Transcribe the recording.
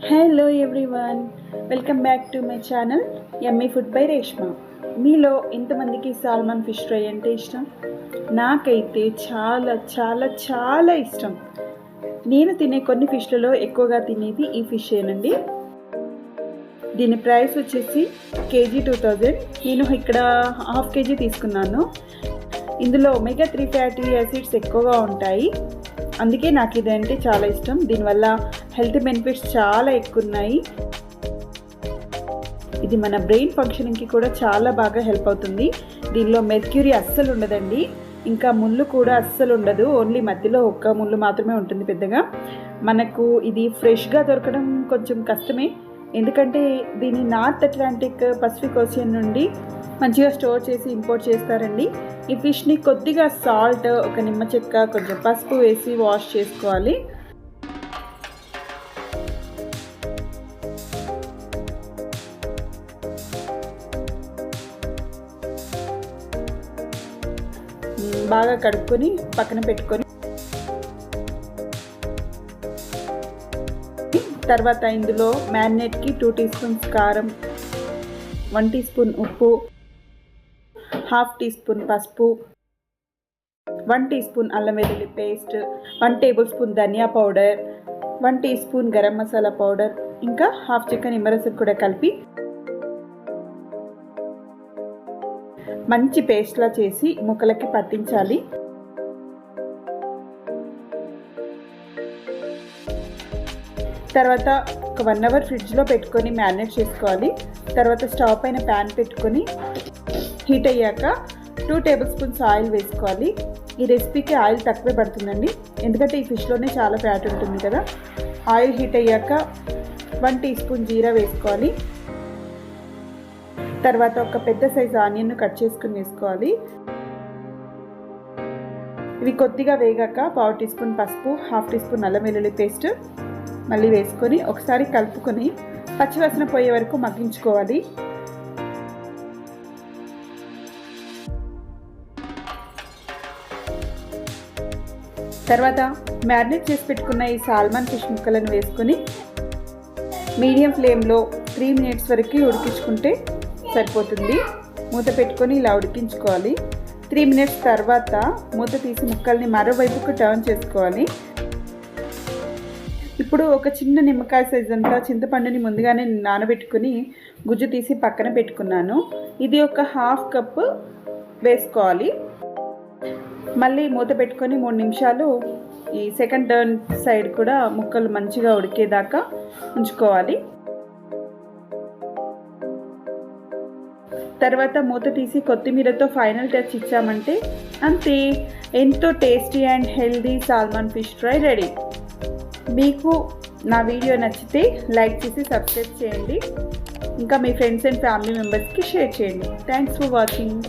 Hello everyone, welcome back to my channel yummy food by Reshma. మీలో ఎంతమందికి salmon fish fry అంటే ఇష్టం? నాకైతే చాలా చాలా చాలా ఇష్టం. నేను తినే కొన్ని ఫిష్లలో ఎక్కువగా తినేది ఈ ఫిష్ ఏనండి. దీని ప్రైస్ వచ్చేసి కేజీ 2000. నేను ఇక్కడ హాఫ్ కేజీ తీసుకున్నాను. ఇందులో ఒమేగా 3 ఫ్యాటీ యాసిడ్స్ ఎక్కువగా ఉంటాయి, అందుకే నాకు ఇది అంటే చాలా ఇష్టం. దీనివల్ల హెల్త్ బెనిఫిట్స్ చాలా ఎక్కువ ఉన్నాయి. ఇది మన బ్రెయిన్ ఫంక్షనింగ్కి కూడా చాలా బాగా హెల్ప్ అవుతుంది. దీనిలో మెర్క్యూరీ అస్సలు ఉండదండి, ఇంకా ముళ్ళు కూడా అస్సలు ఉండదు. ఓన్లీ మధ్యలో ఒక్క ముళ్ళు మాత్రమే ఉంటుంది పెద్దగా. మనకు ఇది ఫ్రెష్గా దొరకడం కొంచెం కష్టమే, ఎందుకంటే దీన్ని నార్త్ అట్లాంటిక్ పసిఫిక్ ఓషియన్ నుండి మంచిగా స్టోర్ చేసి ఇంపోర్ట్ చేస్తారండి. ఈ ఫిష్ని కొద్దిగా సాల్ట్, ఒక నిమ్మ చెక్క, కొంచెం పసుపు వేసి వాష్ చేసుకోవాలి. బాగా కడుక్కొని పక్కన పెట్టుకొని తర్వాత ఇందులో మ్యారినేట్కి 2 టీ స్పూన్స్ కారం, 1 టీ స్పూన్ ఉప్పు, హాఫ్ టీ స్పూన్ పసుపు, 1 టీ స్పూన్ అల్లం వెల్లుల్లి పేస్ట్, 1 టేబుల్ స్పూన్ ధనియా powder, 1 teaspoon garam masala powder, ఇంకా హాఫ్ చికెన్ నిమ్మరసం కూడా కలిపి మంచి పేస్ట్లా చేసి ముక్కలకి పట్టించాలి. తర్వాత ఒక 1 అవర్ ఫ్రిడ్జ్లో పెట్టుకొని మ్యారినేట్ చేసుకోవాలి. తర్వాత స్టవ్ పైన ప్యాన్ పెట్టుకొని హీట్ అయ్యాక 2 టేబుల్ స్పూన్స్ ఆయిల్ వేసుకోవాలి. ఈ రెసిపీకి ఆయిల్ తక్కువే పడుతుందండి, ఎందుకంటే ఈ ఫిష్లోనే చాలా ఫ్యాట్ ఉంటుంది కదా. ఆయిల్ హీట్ అయ్యాక 1 టీ స్పూన్ జీరా వేసుకోవాలి. తర్వాత ఒక పెద్ద సైజు ఆనియన్ను కట్ చేసుకుని వేసుకోవాలి. ఇవి కొద్దిగా వేగాక 1/2 టీ స్పూన్ పసుపు, హాఫ్ టీ స్పూన్ అల్లం వెల్లుల్లి పేస్ట్ మళ్ళీ వేసుకొని ఒకసారి కలుపుకొని పచ్చివాసన పోయే వరకు మగ్గించుకోవాలి. తర్వాత మ్యారినేట్ చేసి పెట్టుకున్న ఈ సాల్మన్ ఫిష్ ముక్కలను వేసుకొని మీడియం ఫ్లేమ్లో 3 మినిట్స్ వరకు ఉడికించుకుంటే సరిపోతుంది. మూత పెట్టుకొని ఇలా ఉడికించుకోవాలి. 3 మినిట్స్ తర్వాత మూత తీసి ముక్కల్ని మరోవైపుకు టర్న్ చేసుకోవాలి. ఇప్పుడు ఒక చిన్న నిమ్మకాయ సైజ్ అంతా చింతపండుని ముందుగానే నానబెట్టుకుని గుజ్జు తీసి పక్కన పెట్టుకున్నాను. ఇది ఒక హాఫ్ కప్పు వేసుకోవాలి. మళ్ళీ మూత పెట్టుకొని 3 నిమిషాలు ఈ సెకండ్ టర్న్ సైడ్ కూడా ముక్కలు మంచిగా ఉడికేదాకా ఉంచుకోవాలి. తర్వాత మూత తీసి కొత్తిమీరతో ఫైనల్ టచ్ ఇచ్చామంటే అంతే, ఎంతో tasty and healthy salmon fish fry ready. మీకు నా వీడియో నచ్చితే లైక్ చేసి సబ్స్క్రైబ్ చేయండి, ఇంకా మీ ఫ్రెండ్స్ అండ్ ఫ్యామిలీ మెంబర్స్కి షేర్ చేయండి. Thanks for watching.